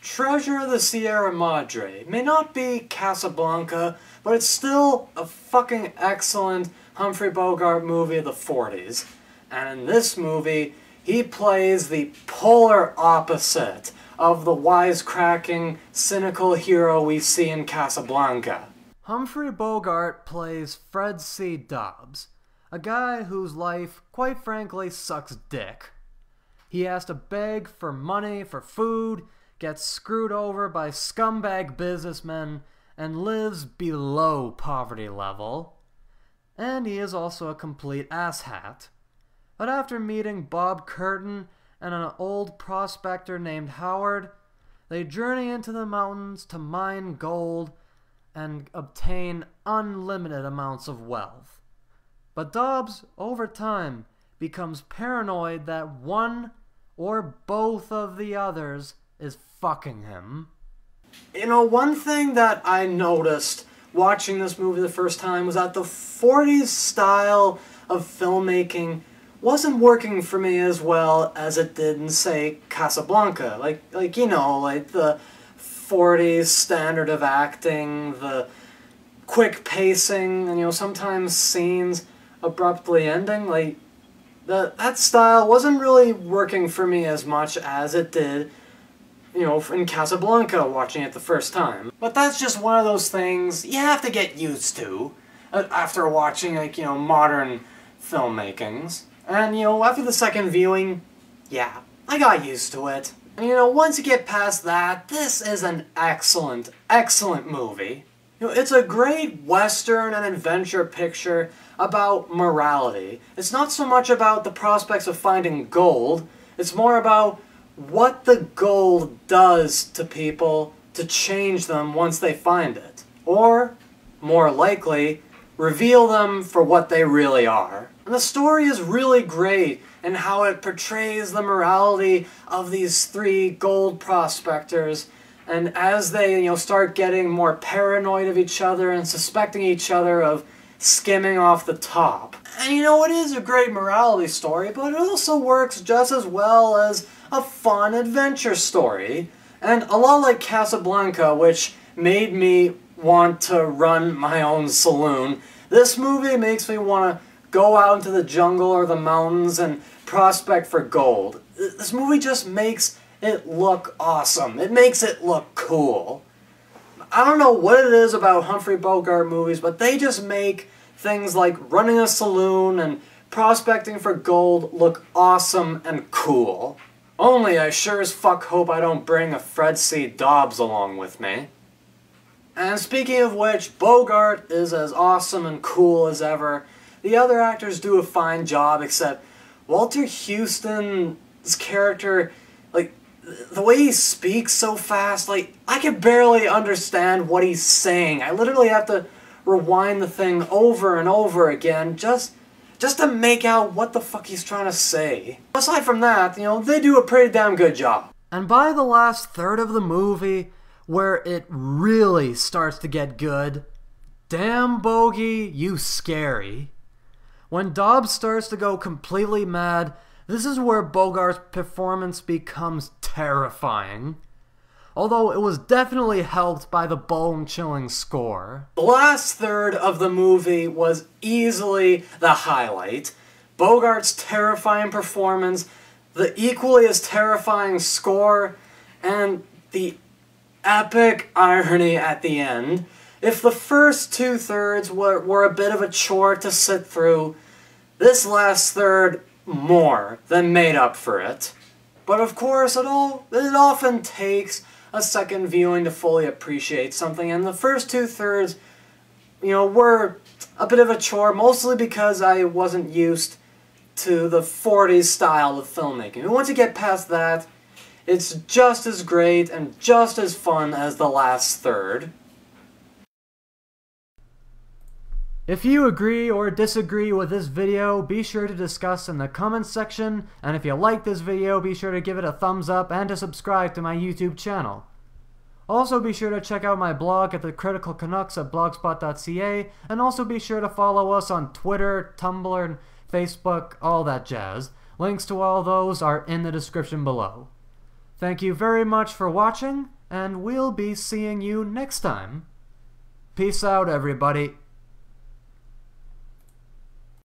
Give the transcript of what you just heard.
Treasure of the Sierra Madre may not be Casablanca, but it's still a fucking excellent Humphrey Bogart movie of the 40s. And in this movie, he plays the polar opposite of the wisecracking, cynical hero we see in Casablanca. Humphrey Bogart plays Fred C. Dobbs, a guy whose life, quite frankly, sucks dick. He has to beg for money, for food, gets screwed over by scumbag businessmen, and lives below poverty level. And he is also a complete asshat. But after meeting Bob Curtin and an old prospector named Howard, they journey into the mountains to mine gold and obtain unlimited amounts of wealth. But Dobbs, over time, becomes paranoid that one or both of the others is fucking him. You know, one thing that I noticed watching this movie the first time was that the 40s style of filmmaking wasn't working for me as well as it did in, say, Casablanca. Like you know, like the 40s standard of acting, the quick pacing, and, you know, sometimes scenes abruptly ending. Like, that style wasn't really working for me as much as it did, you know, in Casablanca, watching it the first time. But that's just one of those things you have to get used to after watching, like, you know, modern filmmakings. And, you know, after the second viewing, yeah, I got used to it. And, you know, once you get past that, this is an excellent, excellent movie. You know, it's a great Western and adventure picture about morality. It's not so much about the prospects of finding gold, it's more about what the gold does to people to change them once they find it. Or, more likely, reveal them for what they really are. And the story is really great in how it portrays the morality of these three gold prospectors, and as they, you know, start getting more paranoid of each other and suspecting each other of skimming off the top. And, you know, it is a great morality story, but it also works just as well as a fun adventure story. And a lot like Casablanca, which made me want to run my own saloon, this movie makes me want to go out into the jungle or the mountains and prospect for gold. This movie just makes it look awesome. It makes it look cool. I don't know what it is about Humphrey Bogart movies, but they just make things like running a saloon and prospecting for gold look awesome and cool. Only I sure as fuck hope I don't bring a Fred C. Dobbs along with me. And speaking of which, Bogart is as awesome and cool as ever. The other actors do a fine job, except Walter Houston's character, like, the way he speaks so fast, like, I can barely understand what he's saying. I literally have to rewind the thing over and over again just to make out what the fuck he's trying to say. Aside from that, you know, they do a pretty damn good job. And by the last third of the movie, where it really starts to get good, damn Bogie, you scary. When Dobbs starts to go completely mad, this is where Bogart's performance becomes terrifying. Although it was definitely helped by the bone-chilling score. The last third of the movie was easily the highlight. Bogart's terrifying performance, the equally as terrifying score, and the epic irony at the end. If the first two-thirds were a bit of a chore to sit through, this last third more than made up for it. But of course, it often takes a second viewing to fully appreciate something, and the first two-thirds, you know, were a bit of a chore, mostly because I wasn't used to the 40s style of filmmaking. And once you get past that, it's just as great and just as fun as the last third. If you agree or disagree with this video, be sure to discuss in the comments section, and if you like this video, be sure to give it a thumbs up and to subscribe to my YouTube channel. Also be sure to check out my blog at The Critical Canucks at blogspot.ca, and also be sure to follow us on Twitter, Tumblr, Facebook, all that jazz. Links to all those are in the description below. Thank you very much for watching, and we'll be seeing you next time. Peace out, everybody.